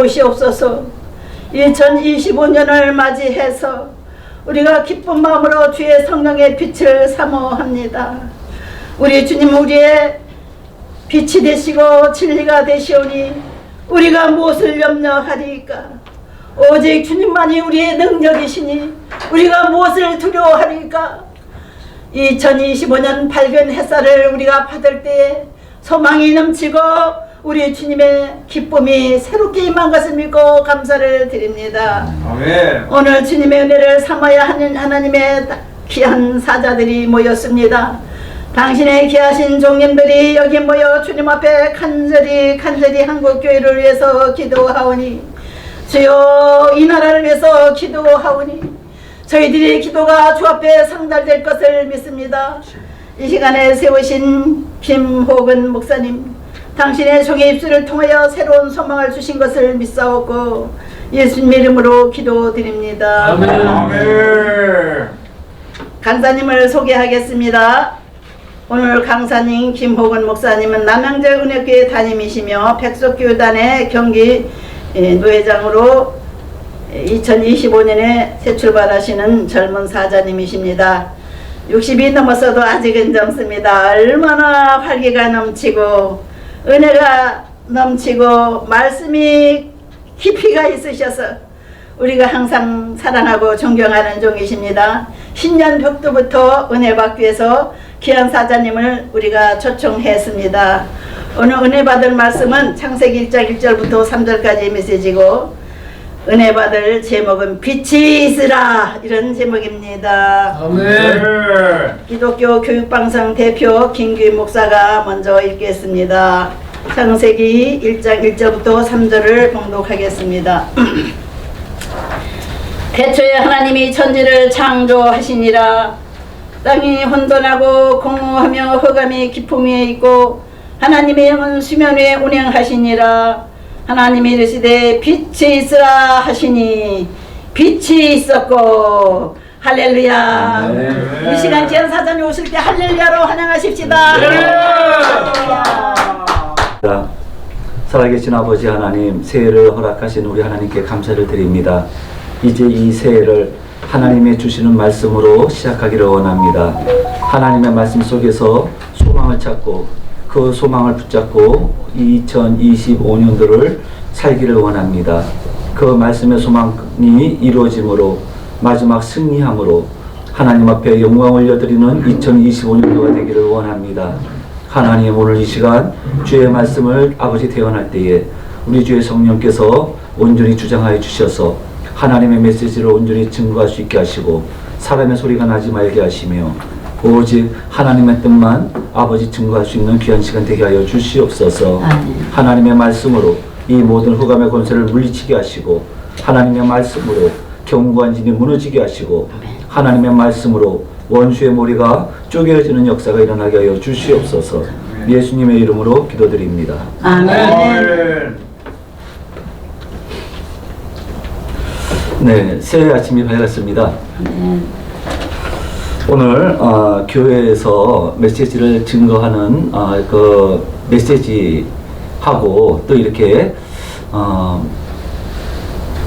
주시옵소서. 2025년을 맞이해서 우리가 기쁜 마음으로 주의 성령의 빛을 사모합니다. 우리 주님 우리의 빛이 되시고 진리가 되시오니 우리가 무엇을 염려하리까? 오직 주님만이 우리의 능력이시니 우리가 무엇을 두려워하리까? 2025년 밝은 햇살을 우리가 받을 때에 소망이 넘치고 우리 주님의 기쁨이 새롭게 임한 것을 믿고 감사를 드립니다. 아멘. 오늘 주님의 은혜를 삼아야 하는 하나님의 귀한 사자들이 모였습니다. 당신의 귀하신 종님들이 여기 모여 주님 앞에 간절히 한국교회를 위해서 기도하오니, 주여 이 나라를 위해서 기도하오니 저희들의 기도가 주 앞에 상달될 것을 믿습니다. 이 시간에 세우신 김호근 목사님, 당신의 종의 입술을 통하여 새로운 소망을 주신 것을 믿사오고 예수님 이름으로 기도드립니다. 아멘. 아멘. 강사님을 소개하겠습니다. 오늘 강사님 김호근 목사님은 남양주 은혜교회 담임이시며 백석교단의 경기 노회장으로 2025년에 새 출발하시는 젊은 사자님이십니다. 60이 넘어서도 아직은 젊습니다. 얼마나 활기가 넘치고 은혜가 넘치고 말씀이 깊이가 있으셔서 우리가 항상 사랑하고 존경하는 종이십니다. 신년 벽두부터 은혜 받기 위해서 귀한 사자님을 우리가 초청했습니다. 오늘 은혜 받을 말씀은 창세기 1장 1절부터 3절까지 메시지고 은혜 받을 제목은 빛이 있으라, 이런 제목입니다. 아멘. 기독교 교육방송 대표 김규인 목사가 먼저 읽겠습니다. 창세기 1장 1절부터 3절을 봉독하겠습니다. 태초에 하나님이 천지를 창조하시니라. 땅이 혼돈하고 공허하며 흑암이 깊음 위에 있고 하나님의 영은 수면 위에 운행하시니라. 하나님이 이르시되 빛이 있으라 하시니 빛이 있었고. 할렐루야. 네. 이 시간 귀한 사장님 오실 때 할렐루야로 환영하십시다. 할렐루야. 살아계신 아버지 하나님, 새해를 허락하신 우리 하나님께 감사를 드립니다. 이제 이 새해를 하나님의 주시는 말씀으로 시작하기를 원합니다. 하나님의 말씀 속에서 소망을 찾고 그 소망을 붙잡고 2025년도를 살기를 원합니다. 그 말씀의 소망이 이루어짐으로 마지막 승리함으로 하나님 앞에 영광 올려드리는 2025년도가 되기를 원합니다. 하나님, 오늘 이 시간 주의 말씀을 아버지 대언할 때에 우리 주의 성령께서 온전히 주장하여 주셔서 하나님의 메시지를 온전히 증거할 수 있게 하시고 사람의 소리가 나지 말게 하시며 오직 하나님의 뜻만 아버지 증거할 수 있는 귀한 시간 되게 하여 주시옵소서. 하나님의 말씀으로 이 모든 흑암의 권세를 물리치게 하시고 하나님의 말씀으로 견고한 진이 무너지게 하시고 하나님의 말씀으로 원수의 머리가 쪼개어지는 역사가 일어나게 하여 주시옵소서. 예수님의 이름으로 기도드립니다. 아멘. 네, 새해 아침이 밝았습니다. 오늘 교회에서 메시지를 증거하는 그 메시지하고 또 이렇게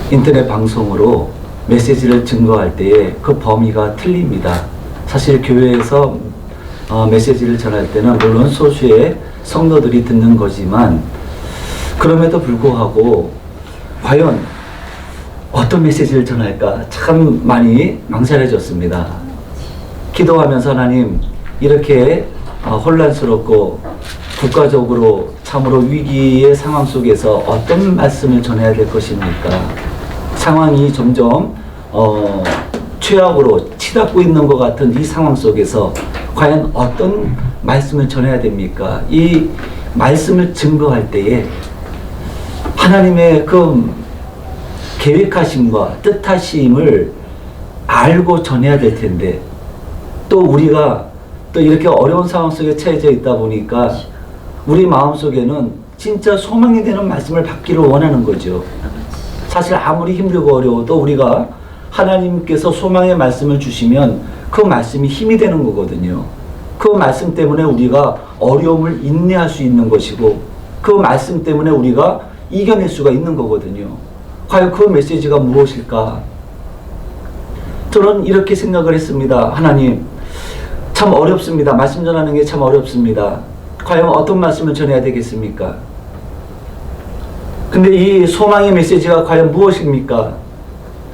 인터넷 방송으로 메시지를 증거할 때에 그 범위가 틀립니다. 사실 교회에서 메시지를 전할 때는 물론 소수의 성도들이 듣는 거지만 그럼에도 불구하고 과연 어떤 메시지를 전할까 참 많이 망설여졌습니다. 기도하면서 하나님, 이렇게 혼란스럽고 국가적으로 참으로 위기의 상황 속에서 어떤 말씀을 전해야 될 것입니까? 상황이 점점 최악으로 치닫고 있는 것 같은 이 상황 속에서 과연 어떤 말씀을 전해야 됩니까? 이 말씀을 증거할 때에 하나님의 그 계획하심과 뜻하심을 알고 전해야 될 텐데 또 우리가 또 이렇게 어려운 상황 속에 처해져 있다 보니까 우리 마음속에는 진짜 소망이 되는 말씀을 받기를 원하는 거죠. 사실 아무리 힘들고 어려워도 우리가 하나님께서 소망의 말씀을 주시면 그 말씀이 힘이 되는 거거든요. 그 말씀 때문에 우리가 어려움을 인내할 수 있는 것이고 그 말씀 때문에 우리가 이겨낼 수가 있는 거거든요. 과연 그 메시지가 무엇일까? 저는 이렇게 생각을 했습니다. 하나님, 참 어렵습니다. 말씀 전하는 게 참 어렵습니다. 과연 어떤 말씀을 전해야 되겠습니까? 근데 이 소망의 메시지가 과연 무엇입니까?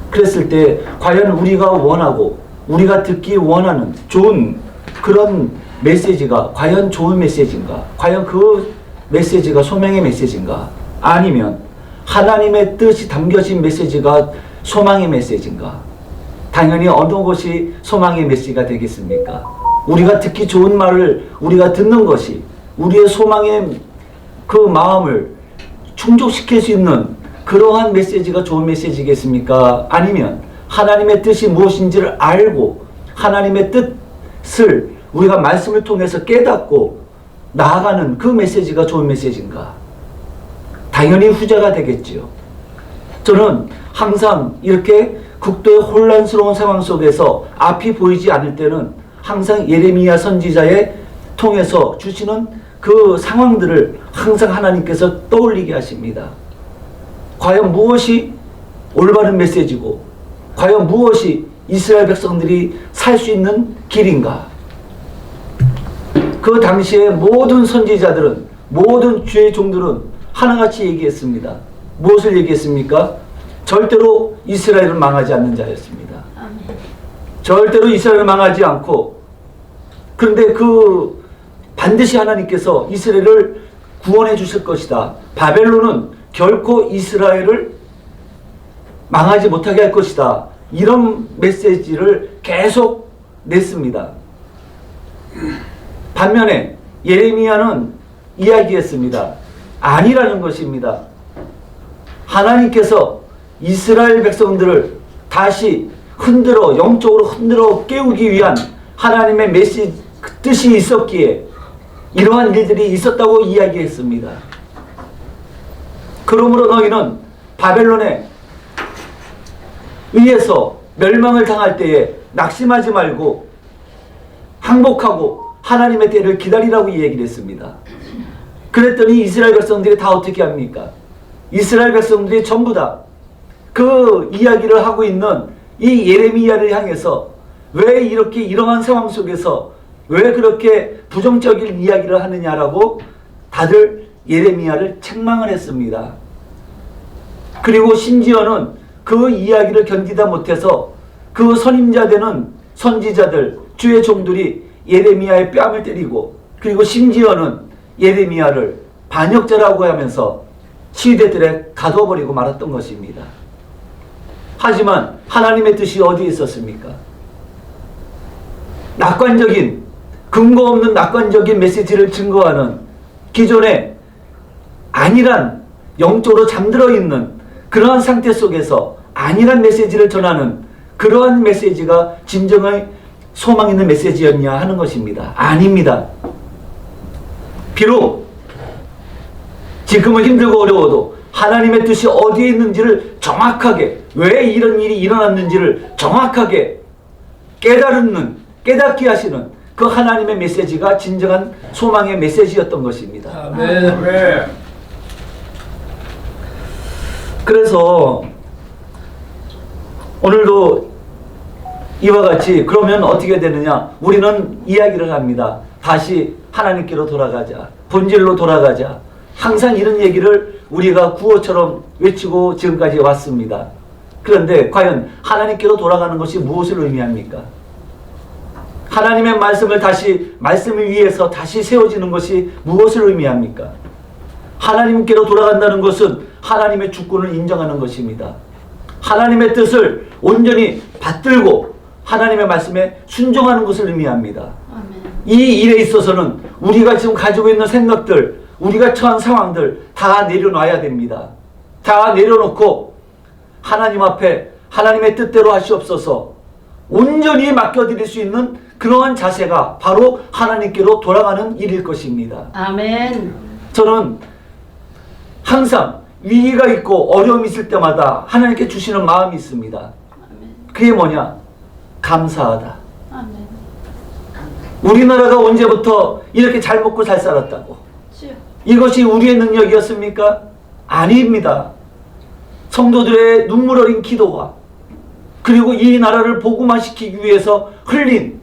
그랬을 때 과연 우리가 원하고 우리가 듣기 원하는 좋은 그런 메시지가 과연 좋은 메시지인가? 과연 그 메시지가 소망의 메시지인가? 아니면 하나님의 뜻이 담겨진 메시지가 소망의 메시지인가? 당연히 어느 것이 소망의 메시지가 되겠습니까? 우리가 듣기 좋은 말을 우리가 듣는 것이 우리의 소망의 그 마음을 충족시킬 수 있는 그러한 메시지가 좋은 메시지겠습니까? 아니면 하나님의 뜻이 무엇인지를 알고 하나님의 뜻을 우리가 말씀을 통해서 깨닫고 나아가는 그 메시지가 좋은 메시지인가? 당연히 후자가 되겠지요. 저는 항상 이렇게 극도의 혼란스러운 상황 속에서 앞이 보이지 않을 때는 항상 예레미야 선지자의 통해서 주시는 그 상황들을 항상 하나님께서 떠올리게 하십니다. 과연 무엇이 올바른 메시지고 과연 무엇이 이스라엘 백성들이 살 수 있는 길인가? 그 당시에 모든 선지자들은 모든 주의 종들은 하나같이 얘기했습니다. 무엇을 얘기했습니까? 절대로 이스라엘은 망하지 않는 자였습니다. 절대로 이스라엘은 망하지 않고 그런데 그 반드시 하나님께서 이스라엘을 구원해 주실 것이다. 바벨론은 결코 이스라엘을 망하지 못하게 할 것이다. 이런 메시지를 계속 냈습니다. 반면에 예레미야는 이야기했습니다. 아니라는 것입니다. 하나님께서 이스라엘 백성들을 다시 흔들어 영적으로 흔들어 깨우기 위한 하나님의 메시지 뜻이 있었기에 이러한 일들이 있었다고 이야기했습니다. 그러므로 너희는 바벨론에 의해서 멸망을 당할 때에 낙심하지 말고 항복하고 하나님의 때를 기다리라고 얘기를 했습니다. 그랬더니 이스라엘 백성들이 다 어떻게 합니까? 이스라엘 백성들이 전부 다 그 이야기를 하고 있는 이 예레미야를 향해서 왜 이렇게 이러한 상황 속에서 왜 그렇게 부정적인 이야기를 하느냐라고 다들 예레미야를 책망을 했습니다. 그리고 심지어는 그 이야기를 견디다 못해서 그 선임자 되는 선지자들, 주의 종들이 예레미야의 뺨을 때리고 그리고 심지어는 예레미야를 반역자라고 하면서 시위대들에 가둬버리고 말았던 것입니다. 하지만 하나님의 뜻이 어디에 있었습니까? 낙관적인 근거 없는 낙관적인 메시지를 증거하는 기존에 아니란 영적으로 잠들어 있는 그러한 상태 속에서 아니란 메시지를 전하는 그러한 메시지가 진정의 소망 있는 메시지였냐 하는 것입니다. 아닙니다. 비록 지금은 힘들고 어려워도 하나님의 뜻이 어디에 있는지를 정확하게 왜 이런 일이 일어났는지를 정확하게 깨닫게 하시는 그 하나님의 메시지가 진정한 소망의 메시지였던 것입니다. 아멘. 그래서 오늘도 이와 같이 그러면 어떻게 되느냐? 우리는 이야기를 합니다. 다시 하나님께로 돌아가자. 본질로 돌아가자. 항상 이런 얘기를 우리가 구호처럼 외치고 지금까지 왔습니다. 그런데 과연 하나님께로 돌아가는 것이 무엇을 의미합니까? 하나님의 말씀을 말씀을 위해서 다시 세워지는 것이 무엇을 의미합니까? 하나님께로 돌아간다는 것은 하나님의 주권을 인정하는 것입니다. 하나님의 뜻을 온전히 받들고 하나님의 말씀에 순종하는 것을 의미합니다. 이 일에 있어서는 우리가 지금 가지고 있는 생각들, 우리가 처한 상황들 다 내려놔야 됩니다. 다 내려놓고 하나님 앞에 하나님의 뜻대로 하시옵소서 온전히 맡겨드릴 수 있는 그러한 자세가 바로 하나님께로 돌아가는 일일 것입니다. 아멘. 저는 항상 위기가 있고 어려움이 있을 때마다 하나님께 주시는 마음이 있습니다. 그게 뭐냐? 감사하다. 아멘. 우리나라가 언제부터 이렇게 잘 먹고 잘 살았다고? 이것이 우리의 능력이었습니까? 아닙니다. 성도들의 눈물 어린 기도와 그리고 이 나라를 복음화시키기 위해서 흘린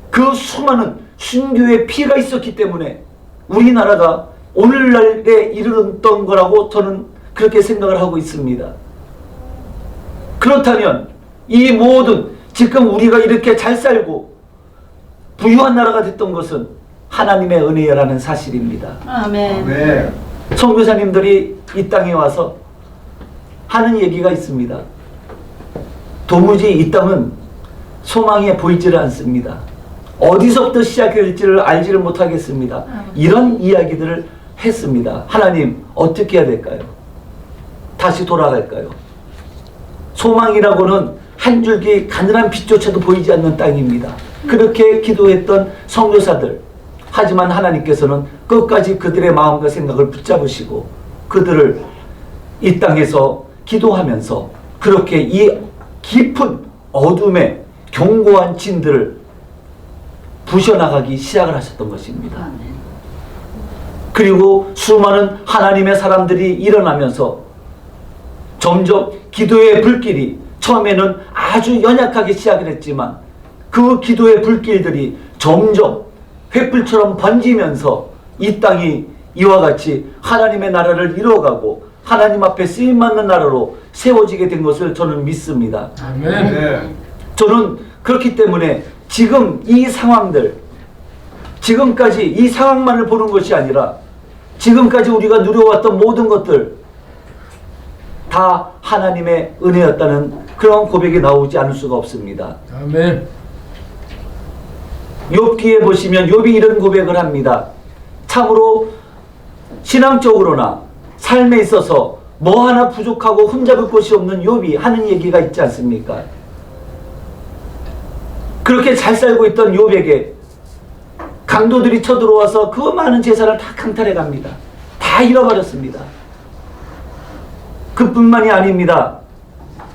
그 수많은 순교의 피가 있었기 때문에 우리나라가 오늘날에 이르렀던 거라고 저는 그렇게 생각을 하고 있습니다. 그렇다면 이 모든 지금 우리가 이렇게 잘 살고 부유한 나라가 됐던 것은 하나님의 은혜라는 사실입니다. 아멘. 아멘. 선교사님들이 이 땅에 와서 하는 얘기가 있습니다. 도무지 이 땅은 소망이 보이지를 않습니다. 어디서부터 시작해야 될지를 알지를 못하겠습니다. 이런 이야기들을 했습니다. 하나님 어떻게 해야 될까요? 다시 돌아갈까요? 소망이라고는 한 줄기 가늘한 빛조차도 보이지 않는 땅입니다. 그렇게 기도했던 선교사들, 하지만 하나님께서는 끝까지 그들의 마음과 생각을 붙잡으시고 그들을 이 땅에서 기도하면서 그렇게 이 깊은 어둠의 견고한 진들을 부셔나가기 시작을 하셨던 것입니다. 그리고 수많은 하나님의 사람들이 일어나면서 점점 기도의 불길이 처음에는 아주 연약하게 시작을 했지만 그 기도의 불길들이 점점 횃불처럼 번지면서 이 땅이 이와 같이 하나님의 나라를 이루어가고 하나님 앞에 쓰임받는 나라로 세워지게 된 것을 저는 믿습니다. 아멘. 저는 그렇기 때문에 지금 이 상황들, 지금까지 이 상황만을 보는 것이 아니라 지금까지 우리가 누려왔던 모든 것들 다 하나님의 은혜였다는 그런 고백이 나오지 않을 수가 없습니다. 아멘. 욥기에 보시면 욥이 이런 고백을 합니다. 참으로 신앙적으로나 삶에 있어서 뭐 하나 부족하고 흠잡을 곳이 없는 욥이 하는 얘기가 있지 않습니까? 그렇게 잘 살고 있던 욥에게 강도들이 쳐들어와서 그 많은 재산을 다 강탈해 갑니다. 다 잃어버렸습니다. 그뿐만이 아닙니다.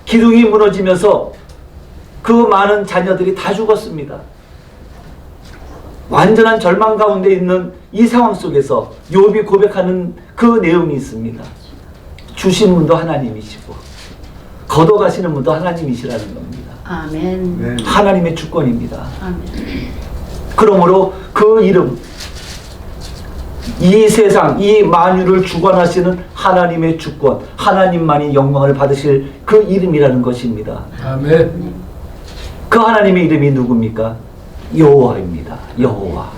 기둥이 무너지면서 그 많은 자녀들이 다 죽었습니다. 완전한 절망 가운데 있는 이 상황 속에서 욥이 고백하는 그 내용이 있습니다. 주신 분도 하나님이시고 걷어가시는 분도 하나님이시라는 겁니다. 아멘. 하나님의 주권입니다. 아멘. 그러므로 그 이름, 이 세상, 이 만유를 주관하시는 하나님의 주권, 하나님만이 영광을 받으실 그 이름이라는 것입니다. 아멘. 그 하나님의 이름이 누굽니까? 여호와입니다. 여호와.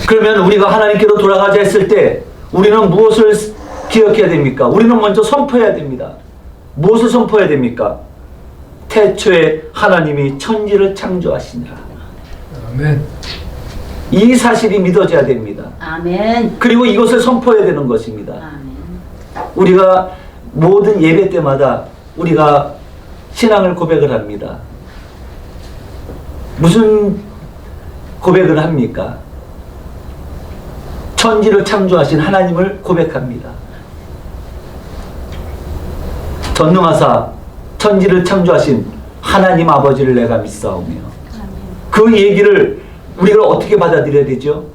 그러면 우리가 하나님께로 돌아가자 했을 때 우리는 무엇을 기억해야 됩니까? 우리는 먼저 선포해야 됩니다. 무엇을 선포해야 됩니까? 태초에 하나님이 천지를 창조하시니라. 아멘. 이 사실이 믿어져야 됩니다. 아멘. 그리고 이것을 선포해야 되는 것입니다. 아멘. 우리가 모든 예배 때마다 우리가 신앙을 고백을 합니다. 무슨 고백을 합니까? 천지를 창조하신 하나님을 고백합니다. 전능하사 천지를 창조하신 하나님 아버지를 내가 믿사오며, 그 얘기를 우리가 어떻게 받아들여야 되죠?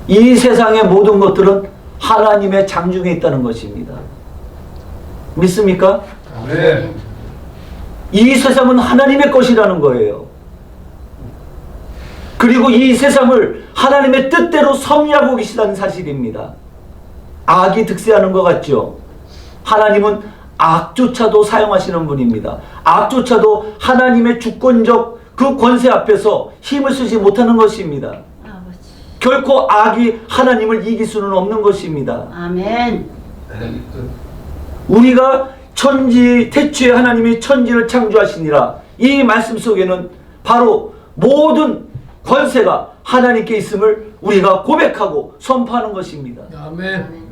이 세상의 모든 것들은 하나님의 장중에 있다는 것입니다. 믿습니까? 아멘. 이 세상은 하나님의 것이라는 거예요. 그리고 이 세상을 하나님의 뜻대로 섭리하고 계시다는 사실입니다. 악이 득세하는 것 같죠? 하나님은 악조차도 사용하시는 분입니다. 악조차도 하나님의 주권적 그 권세 앞에서 힘을 쓰지 못하는 것입니다. 아버지. 결코 악이 하나님을 이길 수는 없는 것입니다. 아멘. 우리가 태초에 하나님이 천지를 창조하시니라, 이 말씀 속에는 바로 모든 권세가 하나님께 있음을 우리가 고백하고 선포하는 것입니다. 아멘.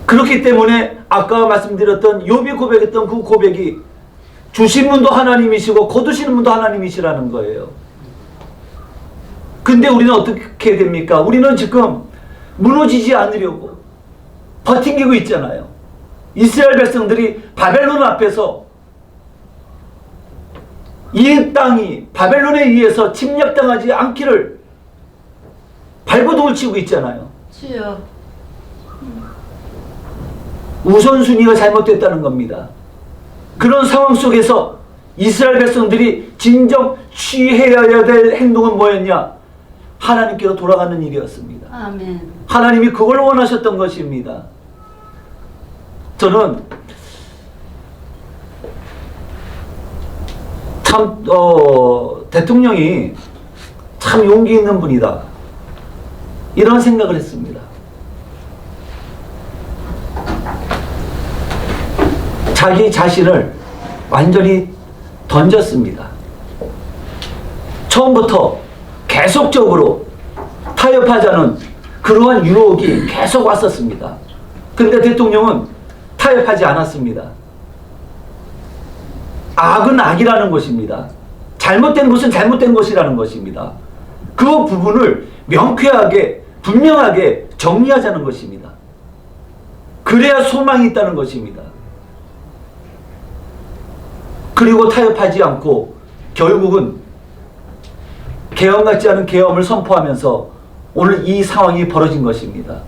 그렇기 때문에 아까 말씀드렸던 욥이 고백했던 그 고백이 주신 분도 하나님이시고 거두시는 분도 하나님이시라는 거예요. 근데 우리는 어떻게 됩니까? 우리는 지금 무너지지 않으려고 버팅기고 있잖아요. 이스라엘 백성들이 바벨론 앞에서 이 땅이 바벨론에 의해서 침략당하지 않기를 발버둥을 치고 있잖아요. 주여. 우선순위가 잘못됐다는 겁니다. 그런 상황 속에서 이스라엘 백성들이 진정 취해야 될 행동은 뭐였냐? 하나님께로 돌아가는 일이었습니다. 아멘. 하나님이 그걸 원하셨던 것입니다. 저는 참 대통령이 참 용기 있는 분이다, 이런 생각을 했습니다. 자기 자신을 완전히 던졌습니다. 처음부터 계속적으로 타협하자는 그러한 유혹이 계속 왔었습니다. 그런데 대통령은 타협하지 않았습니다. 악은 악이라는 것입니다. 잘못된 것은 잘못된 것이라는 것입니다. 그 부분을 명쾌하게 분명하게 정리하자는 것입니다. 그래야 소망이 있다는 것입니다. 그리고 타협하지 않고 결국은 계엄 같지 않은 계엄을 선포하면서 오늘 이 상황이 벌어진 것입니다.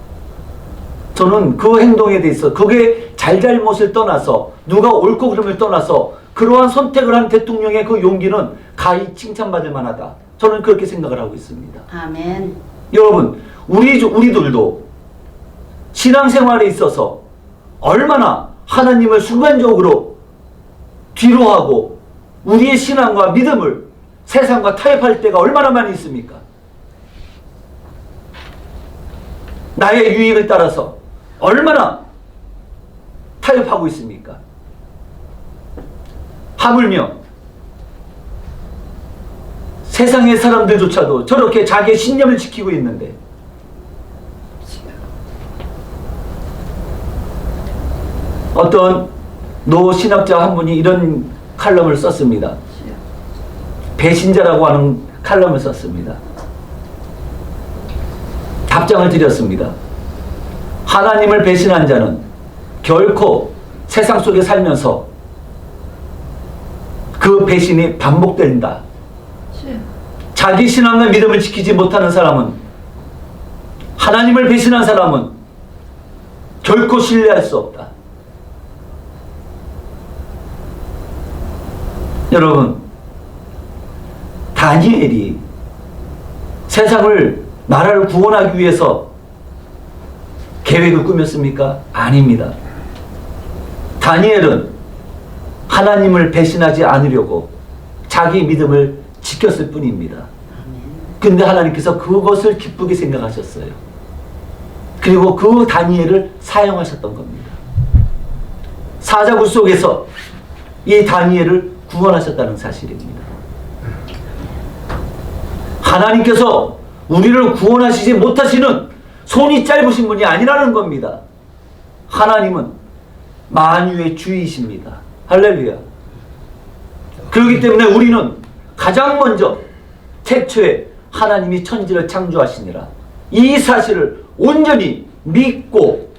저는 그 행동에 대해서 그게 잘잘못을 떠나서 누가 옳고 그름을 떠나서 그러한 선택을 한 대통령의 그 용기는 가히 칭찬받을 만하다, 저는 그렇게 생각을 하고 있습니다. 아멘. 여러분, 우리들도 신앙생활에 있어서 얼마나 하나님을 순간적으로 뒤로하고 우리의 신앙과 믿음을 세상과 타협할 때가 얼마나 많이 있습니까? 나의 유익을 따라서 얼마나 타협하고 있습니까? 하물며 세상의 사람들조차도 저렇게 자기의 신념을 지키고 있는데, 어떤 노 신학자 한 분이 이런 칼럼을 썼습니다. 배신자라고 하는 칼럼을 썼습니다. 답장을 드렸습니다. 하나님을 배신한 자는 결코 세상 속에 살면서 그 배신이 반복된다. 자기 신앙과 믿음을 지키지 못하는 사람은, 하나님을 배신한 사람은 결코 신뢰할 수 없다. 여러분, 다니엘이 세상을, 나라를 구원하기 위해서 계획을 꾸몄습니까? 아닙니다. 다니엘은 하나님을 배신하지 않으려고 자기 믿음을 지켰을 뿐입니다. 근데 하나님께서 그것을 기쁘게 생각하셨어요. 그리고 그 다니엘을 사용하셨던 겁니다. 사자굴 속에서 이 다니엘을 구원하셨다는 사실입니다. 하나님께서 우리를 구원하시지 못하시는 손이 짧으신 분이 아니라는 겁니다. 하나님은 만유의 주이십니다. 할렐루야. 그렇기 때문에 우리는 가장 먼저 태초에 하나님이 천지를 창조하시니라, 이 사실을 온전히 믿고,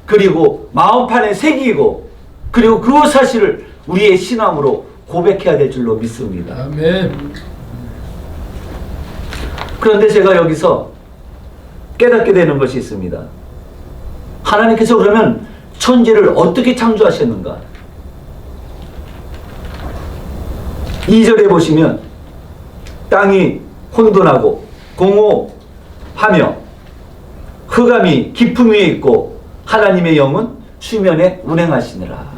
그리고 마음판에 새기고, 그리고 그 사실을 우리의 신앙으로 고백해야 될 줄로 믿습니다. 아멘. 그런데 제가 여기서 깨닫게 되는 것이 있습니다. 하나님께서 그러면 천지를 어떻게 창조하셨는가? 2절에 보시면 땅이 혼돈하고 공허하며 흑암이 깊음 위에 있고 하나님의 영은 수면에 운행하시느라.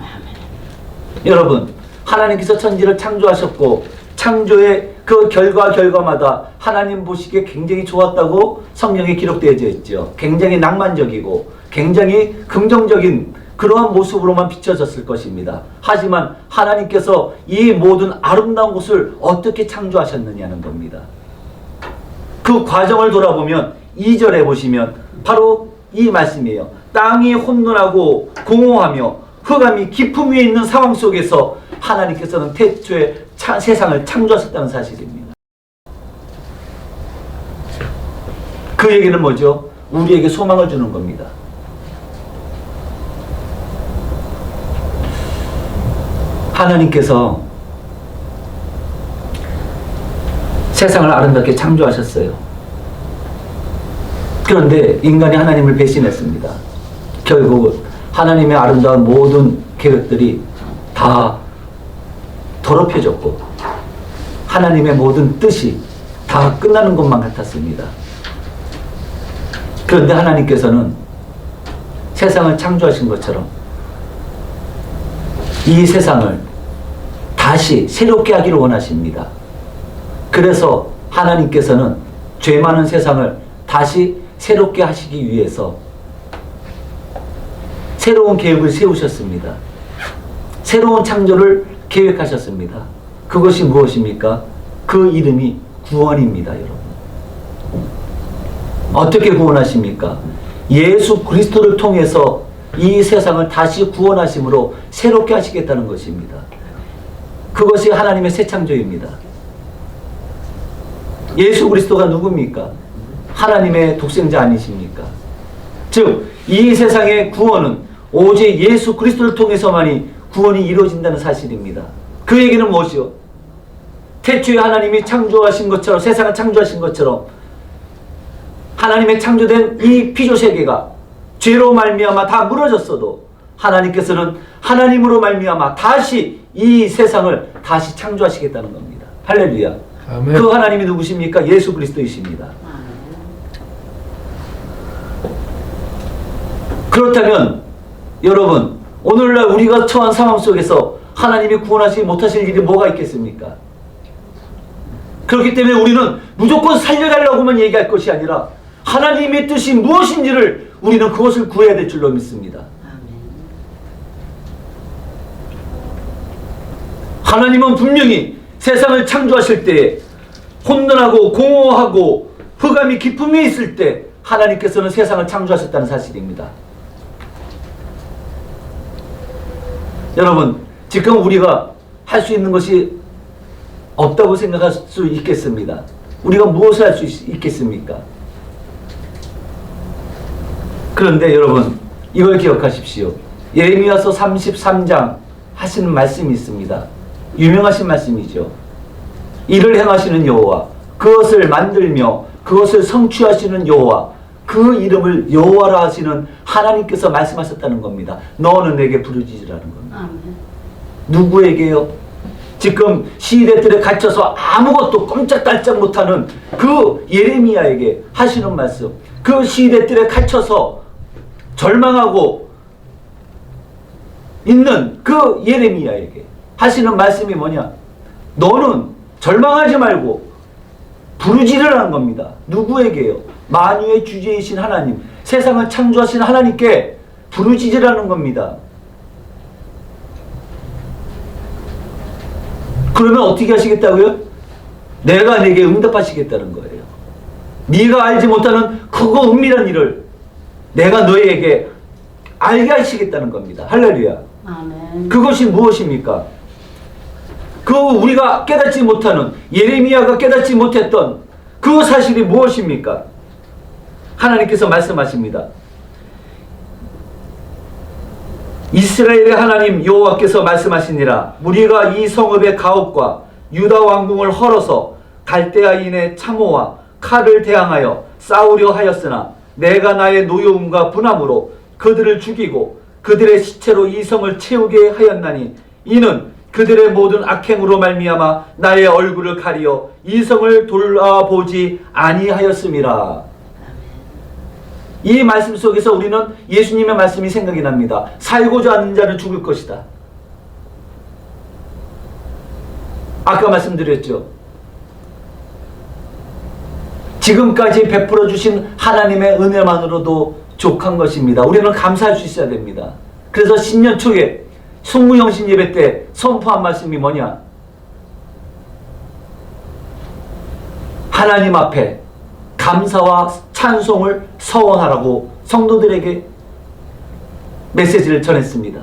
여러분, 하나님께서 천지를 창조하셨고 창조의 그 결과마다 하나님 보시기에 굉장히 좋았다고 성경에 기록되어져 있죠. 굉장히 낭만적이고 굉장히 긍정적인 그러한 모습으로만 비춰졌을 것입니다. 하지만 하나님께서 이 모든 아름다운 것을 어떻게 창조하셨느냐는 겁니다. 그 과정을 돌아보면 2절에 보시면 바로 이 말씀이에요. 땅이 혼돈하고 공허하며 흑암이 깊음 위에 있는 상황 속에서 하나님께서는 태초에 세상을 창조하셨다는 사실입니다. 그 얘기는 뭐죠? 우리에게 소망을 주는 겁니다. 하나님께서 세상을 아름답게 창조하셨어요. 그런데 인간이 하나님을 배신했습니다. 결국 하나님의 아름다운 모든 계획들이 다 더럽혀졌고 하나님의 모든 뜻이 다 끝나는 것만 같았습니다. 그런데 하나님께서는 세상을 창조하신 것처럼 이 세상을 다시 새롭게 하기를 원하십니다. 그래서 하나님께서는 죄 많은 세상을 다시 새롭게 하시기 위해서 새로운 계획을 세우셨습니다. 새로운 창조를 계획하셨습니다. 그것이 무엇입니까? 그 이름이 구원입니다, 여러분. 어떻게 구원하십니까? 예수 그리스도를 통해서 이 세상을 다시 구원하심으로 새롭게 하시겠다는 것입니다. 그것이 하나님의 새 창조입니다. 예수 그리스도가 누굽니까? 하나님의 독생자 아니십니까? 즉, 이 세상의 구원은 오직 예수 그리스도를 통해서만이 구원이 이루어진다는 사실입니다. 그 얘기는 무엇이요? 태초에 하나님이 창조하신 것처럼, 세상을 창조하신 것처럼 하나님의 창조된 이 피조세계가 죄로 말미암아 다 무너졌어도 하나님께서는 하나님으로 말미암아 다시 이 세상을 다시 창조하시겠다는 겁니다. 할렐루야. 아멘. 그 하나님이 누구십니까? 예수 그리스도이십니다. 그렇다면 여러분, 오늘날 우리가 처한 상황 속에서 하나님이 구원하지 못하실 일이 뭐가 있겠습니까? 그렇기 때문에 우리는 무조건 살려달라고만 얘기할 것이 아니라 하나님의 뜻이 무엇인지를 우리는 그것을 구해야 될 줄로 믿습니다. 하나님은 분명히 세상을 창조하실 때 혼돈하고 공허하고 흑암이 깊음이 있을 때 하나님께서는 세상을 창조하셨다는 사실입니다. 여러분, 지금 우리가 할 수 있는 것이 없다고 생각할 수 있겠습니다. 우리가 무엇을 할 수 있겠습니까? 그런데 여러분, 이걸 기억하십시오. 예레미야서 33장 하시는 말씀이 있습니다. 유명하신 말씀이죠. 이를 행하시는 여호와, 그것을 만들며 그것을 성취하시는 여호와, 그 이름을 여호와라 하시는 하나님께서 말씀하셨다는 겁니다. 너는 내게 부르짖으라는 겁니다. 아멘. 누구에게요? 지금 시대들에 갇혀서 아무것도 꼼짝달짝 못하는 그 예레미야에게 하시는 말씀. 그 시대들에 갇혀서 절망하고 있는 그 예레미야에게 하시는 말씀이 뭐냐? 너는 절망하지 말고 부르짖으라는 겁니다. 누구에게요? 만유의 주제이신 하나님, 세상을 창조하신 하나님께 부르짖으라는 겁니다. 그러면 어떻게 하시겠다고요? 내가 네게 응답하시겠다는 거예요. 네가 알지 못하는 크고 은밀한 일을 내가 너희에게 알게 하시겠다는 겁니다. 할렐루야. 아멘. 그것이 무엇입니까? 그 우리가 깨닫지 못하는, 예레미야가 깨닫지 못했던 그 사실이 무엇입니까? 하나님께서 말씀하십니다. 이스라엘의 하나님 여호와께서 말씀하시니라. 우리가 이 성읍의 가옥과 유다 왕궁을 헐어서 갈대아인의 참호와 칼을 대항하여 싸우려 하였으나 내가 나의 노여움과 분함으로 그들을 죽이고 그들의 시체로 이 성을 채우게 하였나니 이는 그들의 모든 악행으로 말미암아 나의 얼굴을 가리어 이 성을 돌아보지 아니하였음이라. 이 말씀 속에서 우리는 예수님의 말씀이 생각이 납니다. 살고자 하는 자는 죽을 것이다. 아까 말씀드렸죠. 지금까지 베풀어 주신 하나님의 은혜만으로도 족한 것입니다. 우리는 감사할 수 있어야 됩니다. 그래서 신년 초에 성무영신 예배 때 선포한 말씀이 뭐냐? 하나님 앞에 감사와 찬송을 서원하라고 성도들에게 메시지를 전했습니다.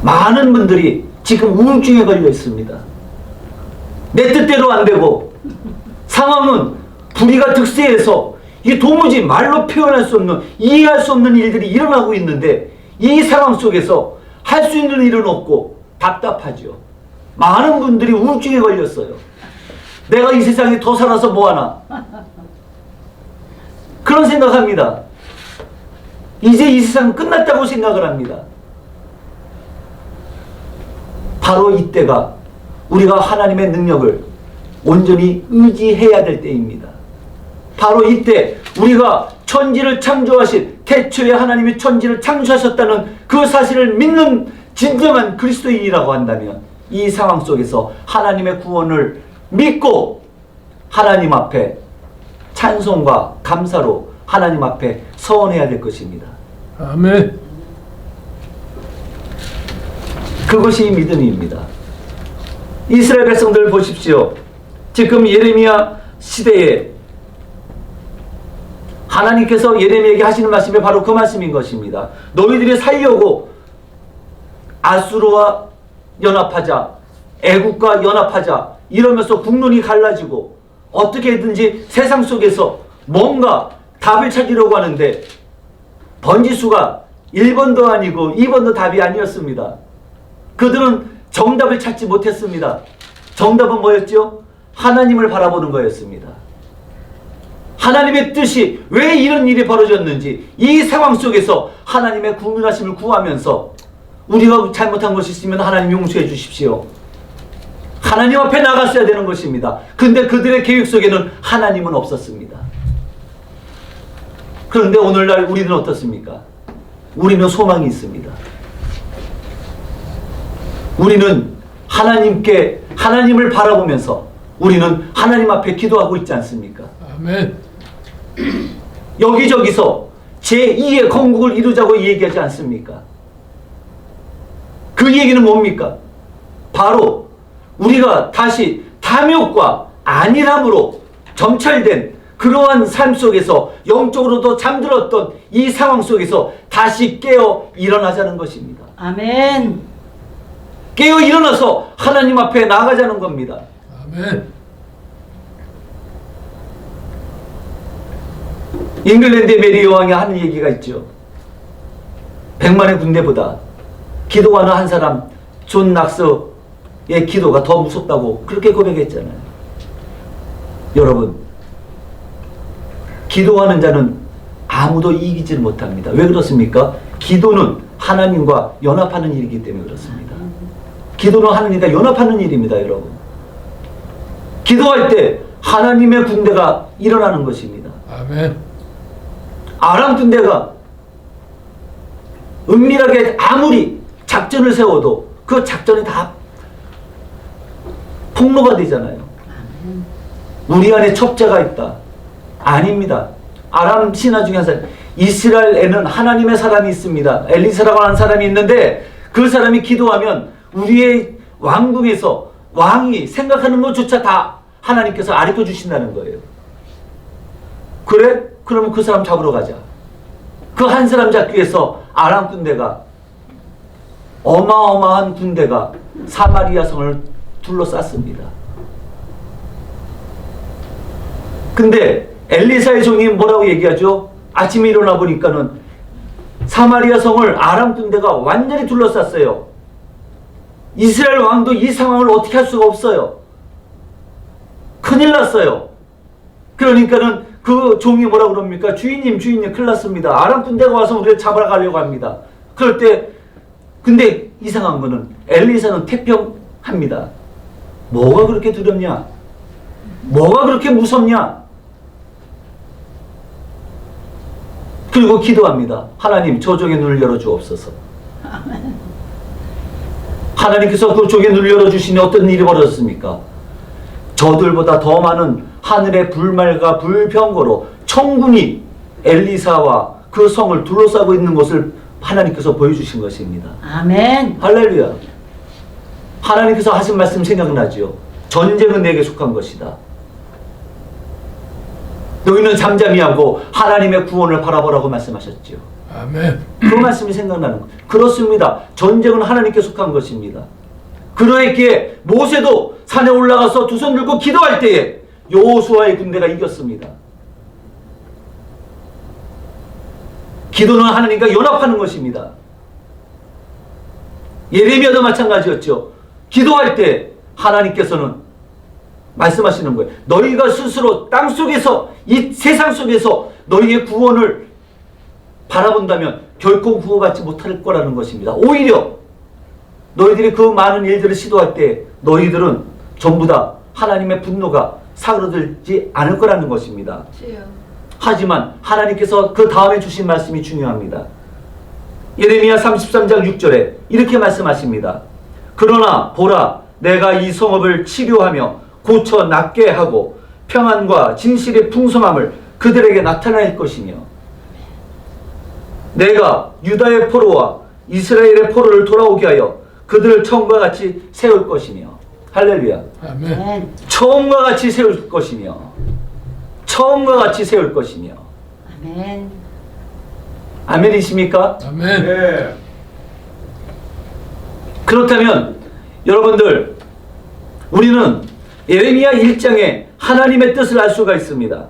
많은 분들이 지금 우울증에 걸려 있습니다. 내 뜻대로 안 되고 상황은 불의가 득세해서 이게 도무지 말로 표현할 수 없는, 이해할 수 없는 일들이 일어나고 있는데 이 상황 속에서 할 수 있는 일은 없고 답답하죠. 많은 분들이 우울증에 걸렸어요. 내가 이 세상에 더 살아서 뭐하나. 그런 생각합니다. 이제 이 세상은 끝났다고 생각을 합니다. 바로 이때가 우리가 하나님의 능력을 온전히 의지해야 될 때입니다. 바로 이때 우리가 천지를 창조하신 태초에 하나님이 천지를 창조하셨다는 그 사실을 믿는 진정한 그리스도인이라고 한다면 이 상황 속에서 하나님의 구원을 믿고 하나님 앞에 찬송과 감사로 하나님 앞에 서원해야 될 것입니다. 아멘. 그것이 믿음입니다. 이스라엘 백성들 보십시오. 지금 예레미야 시대에 하나님께서 예레미야에게 하시는 말씀이 바로 그 말씀인 것입니다. 너희들이 살려고 아수르와 연합하자, 애국과 연합하자 이러면서 국론이 갈라지고 어떻게든지 세상 속에서 뭔가 답을 찾으려고 하는데 번지수가 1번도 아니고 2번도 답이 아니었습니다. 그들은 정답을 찾지 못했습니다. 정답은 뭐였죠? 하나님을 바라보는 거였습니다. 하나님의 뜻이 왜 이런 일이 벌어졌는지 이 상황 속에서 하나님의 국률하심을 구하면서 우리가 잘못한 것이 있으면 하나님 용서해 주십시오. 하나님 앞에 나갔어야 되는 것입니다. 근데 그들의 계획 속에는 하나님은 없었습니다. 그런데 오늘날 우리는 어떻습니까? 우리는 소망이 있습니다. 우리는 하나님을 바라보면서 우리는 하나님 앞에 기도하고 있지 않습니까? 아멘. 여기저기서 제2의 건국을 이루자고 얘기하지 않습니까? 그 얘기는 뭡니까? 바로 우리가 다시 탐욕과 안일함으로 점철된 그러한 삶 속에서 영적으로도 잠들었던 이 상황 속에서 다시 깨어 일어나자는 것입니다. 아멘. 깨어 일어나서 하나님 앞에 나아가자는 겁니다. 아멘. 잉글랜드의 메리 여왕이 하는 얘기가 있죠. 100만의 군대보다 기도하는 한 사람 존 낙서의 기도가 더 무섭다고 그렇게 고백했잖아요. 여러분, 기도하는 자는 아무도 이기지를 못합니다. 왜 그렇습니까? 기도는 하나님과 연합하는 일이기 때문에 그렇습니다. 기도는 하나님과 연합하는 일입니다, 여러분. 기도할 때 하나님의 군대가 일어나는 것입니다. 아멘. 아람 군대가 은밀하게 아무리 작전을 세워도 그 작전이 다 폭로가 되잖아요. 우리 안에 첩자가 있다. 아닙니다. 아람 신하 중에 한 사람, 이스라엘에는 하나님의 사람이 있습니다. 엘리사라고 하는 사람이 있는데 그 사람이 기도하면 우리의 왕궁에서 왕이 생각하는 것조차 다 하나님께서 가르쳐 주신다는 거예요. 그래? 그러면 그 사람 잡으러 가자. 그 한 사람 잡기 위해서 아람 군대가, 어마어마한 군대가 사마리아 성을 둘러쌌습니다. 근데 엘리사의 종이 뭐라고 얘기하죠? 아침에 일어나 보니까는 사마리아 성을 아람 군대가 완전히 둘러쌌어요. 이스라엘 왕도 이 상황을 어떻게 할 수가 없어요. 큰일 났어요. 그러니까는 그 종이 뭐라고 그럽니까? 주인님 큰일 났습니다. 아람 군대가 와서 우리를 잡아러 가려고 합니다. 그럴 때 근데 이상한 거는 엘리사는 태평합니다. 뭐가 그렇게 두렵냐? 뭐가 그렇게 무섭냐? 그리고 기도합니다. 하나님, 저 종의 눈을 열어주옵소서. 하나님께서 그 종의 눈을 열어주시니 어떤 일이 벌어졌습니까? 저들보다 더 많은 하늘의 불말과 불병거로 천군이 엘리사와 그 성을 둘러싸고 있는 것을 하나님께서 보여주신 것입니다. 아멘. 할렐루야. 하나님께서 하신 말씀 생각나지요? 전쟁은 내게 속한 것이다. 너희는 잠잠히 하고 하나님의 구원을 바라보라고 말씀하셨지요. 아멘. 그 말씀이 생각나는 거예요. 그렇습니다. 전쟁은 하나님께 속한 것입니다. 그러했기에 모세도 산에 올라가서 두 손 들고 기도할 때에 여호수아의 군대가 이겼습니다. 기도는 하나님과 연합하는 것입니다. 예레미야도 마찬가지였죠. 기도할 때 하나님께서는 말씀하시는 거예요. 너희가 스스로 땅 속에서, 이 세상 속에서 너희의 구원을 바라본다면 결코 구원받지 못할 거라는 것입니다. 오히려 너희들이 그 많은 일들을 시도할 때 너희들은 전부 다 하나님의 분노가 사그러들지 않을 거라는 것입니다. 하지만 하나님께서 그 다음에 주신 말씀이 중요합니다. 예레미야 33장 6절에 이렇게 말씀하십니다. 그러나 보라, 내가 이 성읍을 치료하며 고쳐 낫게 하고 평안과 진실의 풍성함을 그들에게 나타낼 것이며 내가 유다의 포로와 이스라엘의 포로를 돌아오게 하여 그들을 처음과 같이 세울 것이며 할렐루야. 아멘. 처음과 같이 세울 것이며 처음과 같이 세울 것이며 아멘. 아멘이십니까? 아멘. 네. 그렇다면 여러분들, 우리는 예레미야 1장에 하나님의 뜻을 알 수가 있습니다.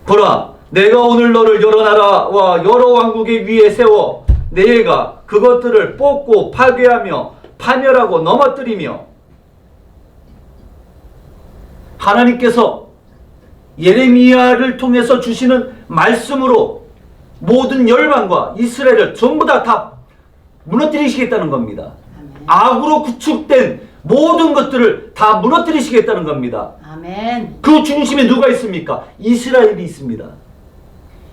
보라, 내가 오늘 너를 여러 나라와 여러 왕국의 위에 세워 내가 그것들을 뽑고 파괴하며 파멸하고 넘어뜨리며. 하나님께서 예레미야를 통해서 주시는 말씀으로 모든 열방과 이스라엘을 전부 다 무너뜨리시겠다는 겁니다. 악으로 구축된 모든 것들을 다 무너뜨리시겠다는 겁니다. 아멘. 그 중심에 누가 있습니까? 이스라엘이 있습니다.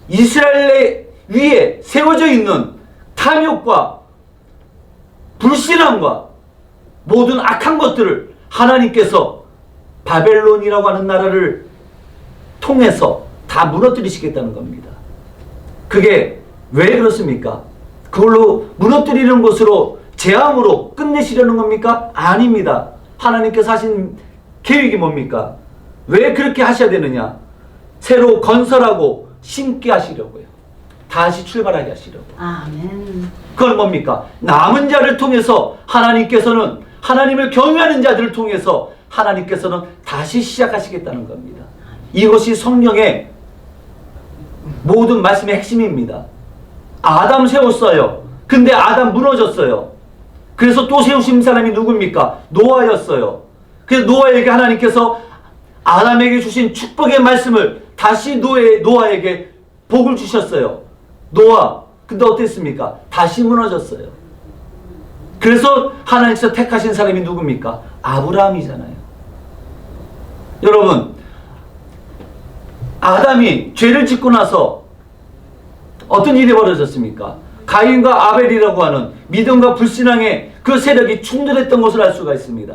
이스라엘 위에 세워져 있는 탐욕과 불신앙과 모든 악한 것들을 하나님께서 바벨론이라고 하는 나라를 통해서 다 무너뜨리시겠다는 겁니다. 그게 왜 그렇습니까? 그걸로 무너뜨리는 것으로 재앙으로 끝내시려는 겁니까? 아닙니다. 하나님께서 하신 계획이 뭡니까? 왜 그렇게 하셔야 되느냐? 새로 건설하고 심게 하시려고요. 다시 출발하게 하시려고. 아멘. 그건 뭡니까? 남은 자를 통해서 하나님께서는, 하나님을 경외하는 자들을 통해서 하나님께서는 다시 시작하시겠다는 겁니다. 이것이 성경의 모든 말씀의 핵심입니다. 아담 세웠어요. 근데 아담 무너졌어요. 그래서 또 세우신 사람이 누굽니까? 노아였어요. 그래서 노아에게 하나님께서 아담에게 주신 축복의 말씀을 다시 노아에게 복을 주셨어요. 노아, 근데 어땠습니까? 다시 무너졌어요. 그래서 하나님께서 택하신 사람이 누굽니까? 아브라함이잖아요. 여러분, 아담이 죄를 짓고 나서 어떤 일이 벌어졌습니까? 가인과 아벨이라고 하는 믿음과 불신앙의 그 세력이 충돌했던 것을 알 수가 있습니다.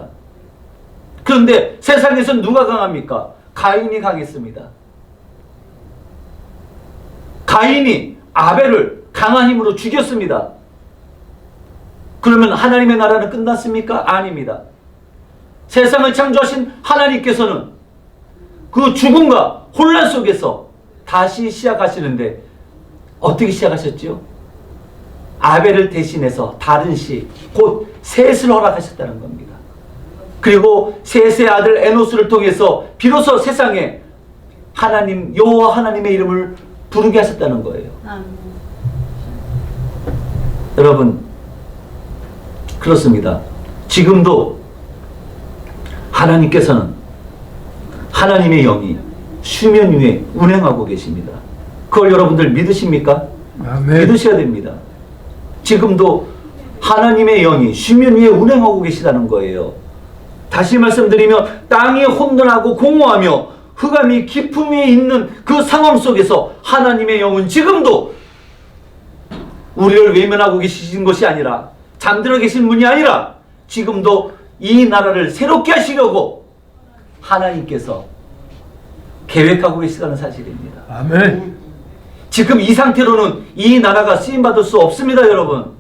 그런데 세상에서는 누가 강합니까? 가인이 강했습니다. 가인이 아벨을 강한 힘으로 죽였습니다. 그러면 하나님의 나라는 끝났습니까? 아닙니다. 세상을 창조하신 하나님께서는 그 죽음과 혼란 속에서 다시 시작하시는데 어떻게 시작하셨죠? 아벨을 대신해서 다른 씨, 곧 셋을 허락하셨다는 겁니다. 그리고 셋의 아들 에노스를 통해서 비로소 세상에 하나님, 여호와 하나님의 이름을 부르게 하셨다는 거예요. 아멘. 여러분, 그렇습니다. 지금도 하나님께서는 하나님의 영이 수면 위에 운행하고 계십니다. 그걸 여러분들 믿으십니까? 아멘. 믿으셔야 됩니다. 지금도 하나님의 영이 수면 위에 운행하고 계시다는 거예요. 다시 말씀드리면 땅이 혼돈하고 공허하며 흑암이 깊음 위에 있는 그 상황 속에서 하나님의 영은 지금도 우리를 외면하고 계신 것이 아니라, 잠들어 계신 분이 아니라 지금도 이 나라를 새롭게 하시려고 하나님께서 계획하고 계시다는 사실입니다. 아멘. 지금 이 상태로는 이 나라가 쓰임받을 수 없습니다. 여러분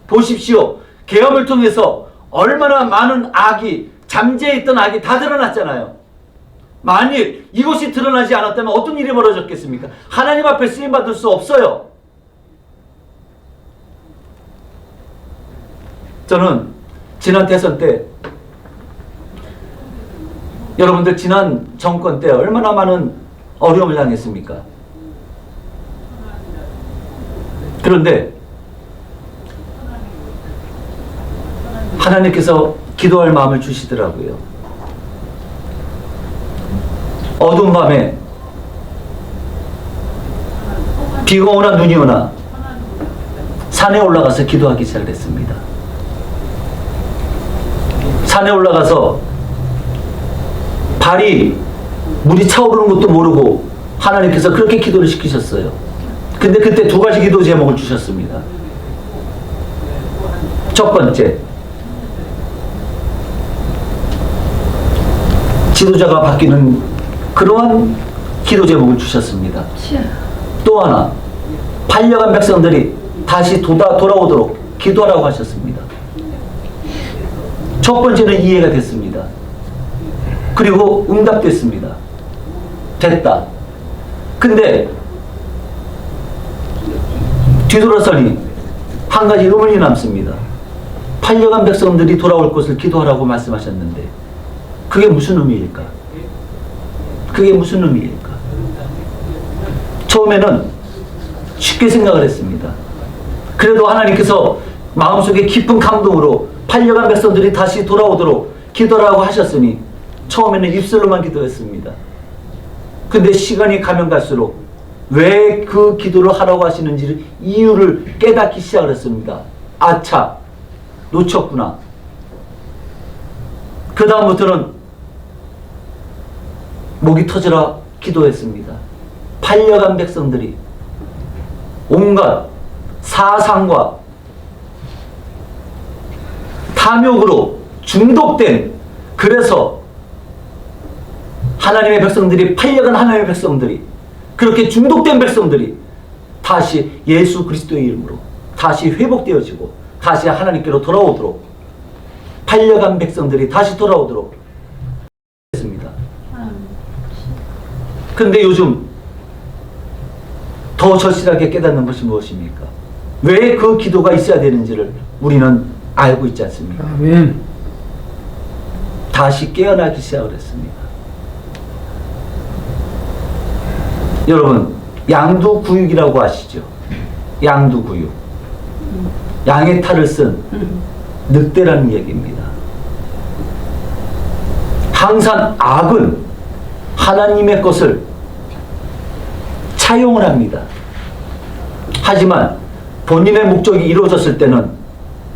보십시오. 계엄을 통해서 얼마나 많은 악이, 잠재해 있던 악이 다 드러났잖아요. 만일 이것이 드러나지 않았다면 어떤 일이 벌어졌겠습니까? 하나님 앞에 쓰임받을 수 없어요. 저는 지난 대선 때, 여러분들 지난 정권 때 얼마나 많은 어려움을 당했습니까? 그런데 하나님께서 기도할 마음을 주시더라고요. 어두운 밤에 비가 오나 눈이 오나 산에 올라가서 기도하기 시작했습니다. 산에 올라가서 발이 물이 차오르는 것도 모르고 하나님께서 그렇게 기도를 시키셨어요. 근데 그때 두 가지 기도 제목을 주셨습니다. 첫 번째, 지도자가 바뀌는 그러한 기도 제목을 주셨습니다. 또 하나, 팔려간 백성들이 다시 돌아오도록 기도하라고 하셨습니다. 첫 번째는 이해가 됐습니다. 그리고 응답됐습니다. 됐다. 근데 뒤돌아서니 한 가지 의문이 남습니다. 팔려간 백성들이 돌아올 것을 기도하라고 말씀하셨는데 그게 무슨 의미일까? 그게 무슨 의미일까? 처음에는 쉽게 생각을 했습니다. 그래도 하나님께서 마음속에 깊은 감동으로 팔려간 백성들이 다시 돌아오도록 기도하라고 하셨으니 처음에는 입술로만 기도했습니다. 근데 시간이 가면 갈수록 왜 그 기도를 하라고 하시는지 이유를 깨닫기 시작을 했습니다. 아차, 놓쳤구나. 그 다음부터는 목이 터져라 기도했습니다. 팔려간 백성들이 온갖 사상과 탐욕으로 중독된, 그래서 하나님의 백성들이, 팔려간 하나님의 백성들이, 그렇게 중독된 백성들이 다시 예수 그리스도의 이름으로 다시 회복되어지고 다시 하나님께로 돌아오도록, 팔려간 백성들이 다시 돌아오도록 했습니다. 근데 요즘 더 절실하게 깨닫는 것이 무엇입니까? 왜 그 기도가 있어야 되는지를 우리는 알고 있지 않습니까? 아멘. 다시 깨어나기 시작을 했습니다. 여러분, 양두구육이라고 아시죠? 양두구육. 양의 탈을 쓴 늑대라는 얘기입니다. 항상 악은 하나님의 것을 차용을 합니다. 하지만 본인의 목적이 이루어졌을 때는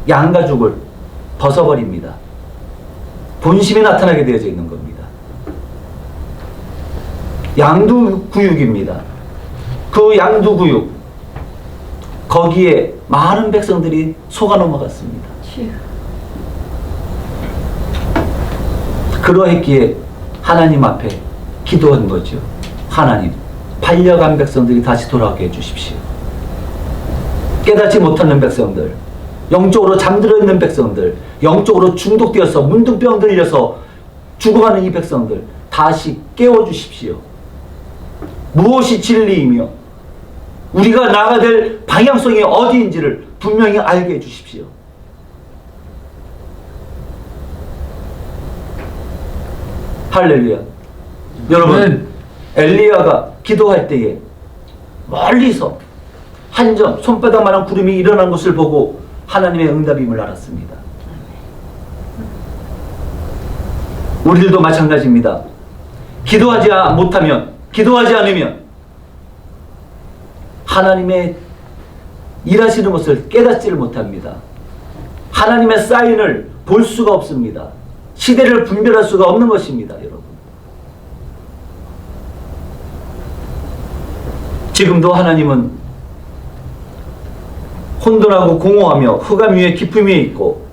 양가죽을 벗어버립니다. 본심이 나타나게 되어져 있는 겁니다. 양두구육입니다. 그 양두구육, 거기에 많은 백성들이 속아 넘어갔습니다. 그러했기에 하나님 앞에 기도한 거죠. 하나님, 팔려간 백성들이 다시 돌아오게 해주십시오. 깨닫지 못하는 백성들, 영적으로 잠들어 있는 백성들, 영적으로 중독되어서 문둥병 들려서 죽어가는 이 백성들 다시 깨워주십시오. 무엇이 진리이며 우리가 나아가야 될 방향성이 어디인지를 분명히 알게 해주십시오. 할렐루야. 여러분, 엘리야가 기도할 때에 멀리서 한 점, 손바닥만한 구름이 일어난 것을 보고 하나님의 응답임을 알았습니다. 우리들도 마찬가지입니다. 기도하지 않으면 하나님의 일하시는 것을 깨닫지를 못합니다. 하나님의 사인을 볼 수가 없습니다. 시대를 분별할 수가 없는 것입니다, 여러분. 지금도 하나님은 혼돈하고 공허하며 흑암 위에 깊음 위에 있고,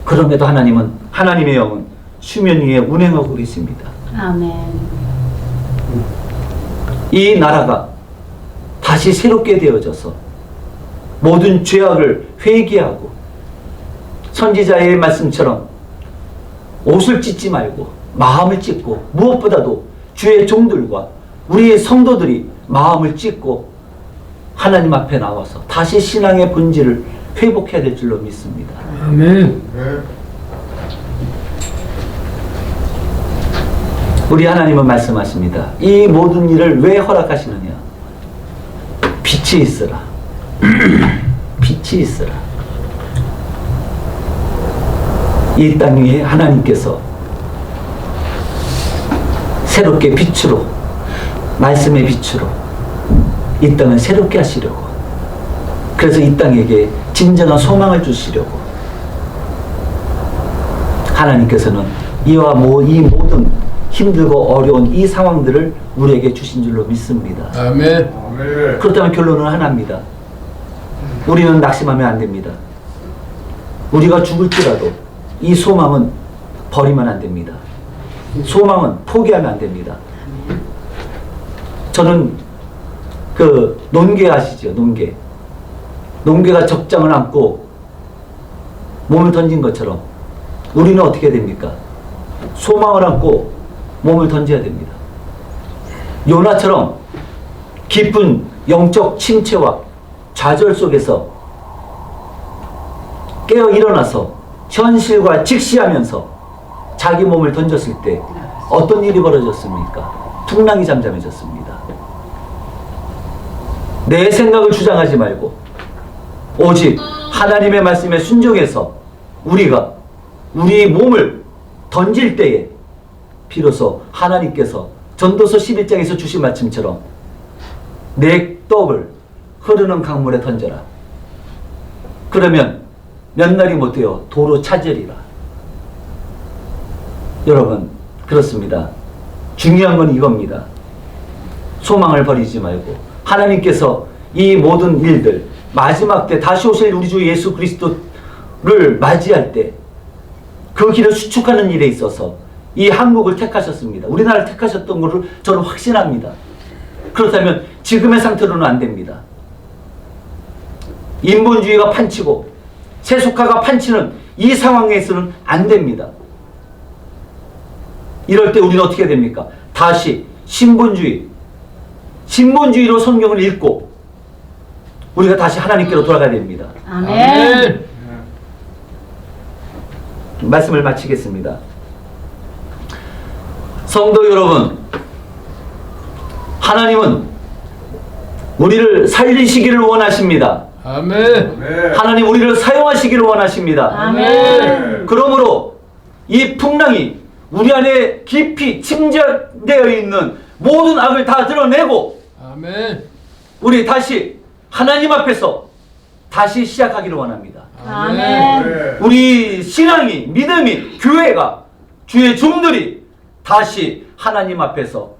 그럼에도 하나님은, 하나님의 영은 수면 위에 운행하고 계십니다. 아멘. 이 나라가 다시 새롭게 되어져서 모든 죄악을 회개하고 선지자의 말씀처럼 옷을 찢지 말고 마음을 찢고, 무엇보다도 주의 종들과 우리의 성도들이 마음을 찢고 하나님 앞에 나와서 다시 신앙의 본질을 회복해야 될 줄로 믿습니다. 아멘. 우리 하나님은 말씀하십니다. 이 모든 일을 왜 허락하시느냐? 빛이 있으라. 빛이 있으라. 이 땅 위에 하나님께서 새롭게 빛으로, 말씀의 빛으로 이 땅을 새롭게 하시려고, 그래서 이 땅에게 진정한 소망을 주시려고 하나님께서는 이 모든 힘들고 어려운 이 상황들을 우리에게 주신 줄로 믿습니다. 아멘. 아멘. 그렇다면 결론은 하나입니다. 우리는 낙심하면 안 됩니다. 우리가 죽을지라도 이 소망은 버리면 안 됩니다. 소망은 포기하면 안 됩니다. 저는 그 논개 아시죠? 논개. 논개가 적장을 안고 몸을 던진 것처럼 우리는 어떻게 됩니까? 소망을 안고 몸을 던져야 됩니다. 요나처럼 깊은 영적 침체와 좌절 속에서 깨어 일어나서 현실과 직시하면서 자기 몸을 던졌을 때 어떤 일이 벌어졌습니까? 풍랑이 잠잠해졌습니다. 내 생각을 주장하지 말고 오직 하나님의 말씀에 순종해서 우리가 우리 몸을 던질 때에 비로소 하나님께서 전도서 11장에서 주신 말씀처럼 내 떡을 흐르는 강물에 던져라. 그러면 몇 날이 못해요. 도로 차지리라. 여러분, 그렇습니다. 중요한 건 이겁니다. 소망을 버리지 말고 하나님께서 이 모든 일들, 마지막 때 다시 오실 우리 주 예수 그리스도를 맞이할 때 그 길을 수축하는 일에 있어서 이 한국을 택하셨습니다. 우리나라를 택하셨던 것을 저는 확신합니다. 그렇다면 지금의 상태로는 안 됩니다. 인본주의가 판치고 세속화가 판치는 이 상황에서는 안 됩니다. 이럴 때 우리는 어떻게 됩니까? 다시 신본주의로 성경을 읽고 우리가 다시 하나님께로 돌아가야 됩니다. 아멘. 말씀을 마치겠습니다. 성도 여러분, 하나님은 우리를 살리시기를 원하십니다. 아멘. 하나님 우리를 사용하시기를 원하십니다. 아멘. 그러므로 이 풍랑이 우리 안에 깊이 침략되어 있는 모든 악을 다 드러내고 아멘. 우리 다시 하나님 앞에서 다시 시작하기를 원합니다. 아멘. 우리 신앙이, 믿음이, 교회가, 주의 종들이 다시 하나님 앞에서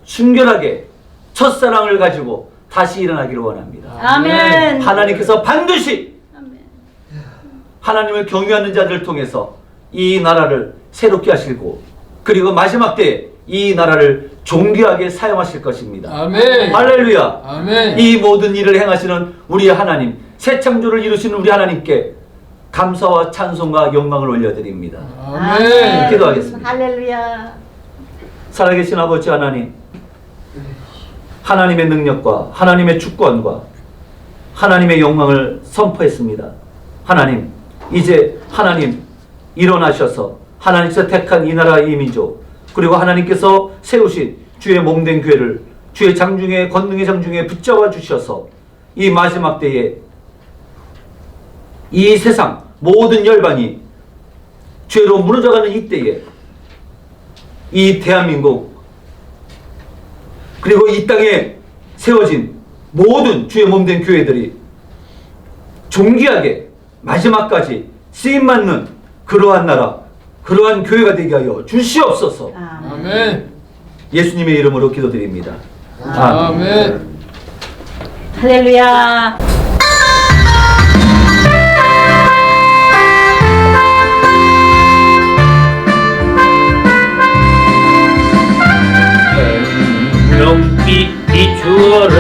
순결하게 첫사랑을 가지고 다시 일어나기를 원합니다. 아멘. 하나님께서 반드시 하나님을 경외하는 자들을 통해서 이 나라를 새롭게 하시고 그리고 마지막 때에 이 나라를 존귀하게 사용하실 것입니다. 아멘. 할렐루야. 아멘. 이 모든 일을 행하시는 우리 하나님, 새 창조를 이루시는 우리 하나님께 감사와 찬송과 영광을 올려드립니다. 아멘. 기도하겠습니다. 할렐루야. 살아계신 아버지 하나님, 하나님의 능력과 하나님의 주권과 하나님의 영광을 선포했습니다. 하나님, 이제 하나님 일어나셔서 하나님께서 택한 이 나라 이 민족 그리고 하나님께서 세우신 주의 몸된 교회를 주의 장중에 권능의 장중에 붙잡아 주셔서 이 마지막 때에 이 세상 모든 열방이 죄로 무너져가는 이 때에 이 대한민국 그리고 이 땅에 세워진 모든 주의 몸된 교회들이 존귀하게 마지막까지 쓰임받는 그러한 나라 그러한 교회가 되게 하여 주시옵소서. 아멘. 예수님의 이름으로 기도드립니다. 아멘. 할렐루야. 눈빛 비추어라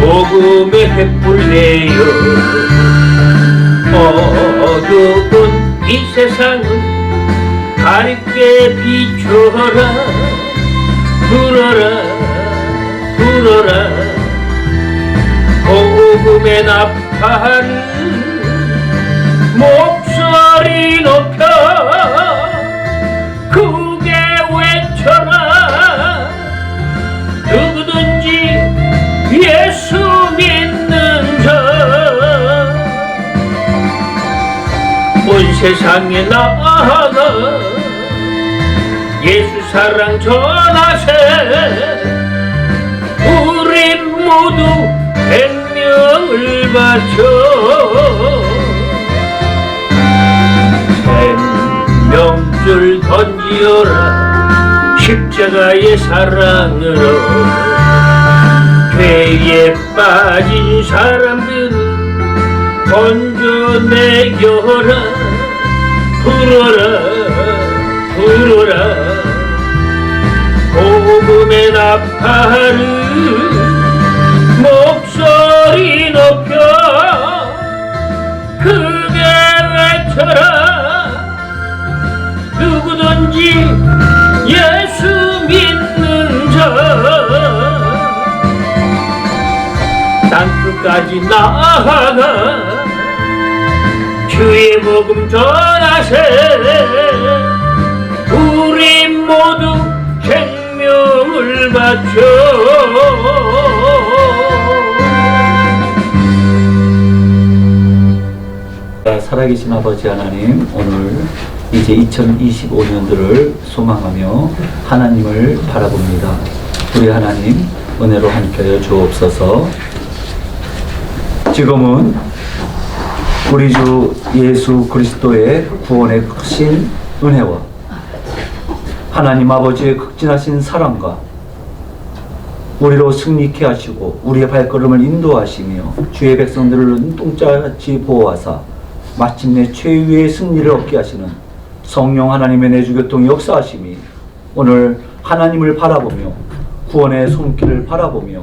복음의 횃불 내어 어두운 이 세상을 밝게 비춰라 불어라 불어라 복음의 나팔을 목소리 높여 크게 외쳐라 누구든지 예수 믿는 자 온 세상에 나아가 예수 사랑 전하세. 우리 모두 100명을 바쳐 생명줄 던지어라. 십자가의 사랑으로 죄에 빠진 사람들을 건져내겨라. 불어라 불어라 복음의 나팔을 목소리 높여 크게 외쳐라. 누구든지 예수 믿는 자 땅끝까지 나아가 주의 복음 전하세. 우리 모두 생명을 바쳐 살아계신 아버지 하나님, 오늘 이제 2025년도를 소망하며 하나님을 바라봅니다. 우리 하나님 은혜로 함께하여 주옵소서. 지금은 우리 주 예수 그리스도의 구원의 크신 은혜와 하나님 아버지의 극진하신 사랑과 우리로 승리케 하시고 우리의 발걸음을 인도하시며 주의 백성들을 눈동자같이 보호하사 마침내 최후의 승리를 얻게 하시는 성령 하나님의 내주교통 역사하심이 오늘 하나님을 바라보며 구원의 손길을 바라보며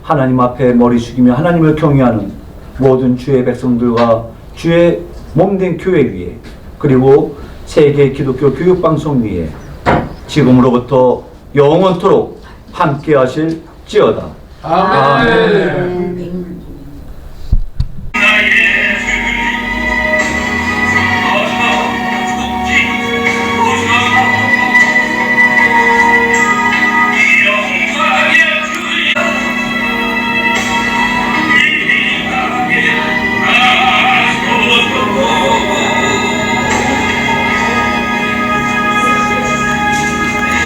하나님 앞에 머리 숙이며 하나님을 경외하는 모든 주의 백성들과 주의 몸된 교회 위에 그리고 세계 기독교 교육방송 위에 지금으로부터 영원토록 함께 하실지어다. 아멘.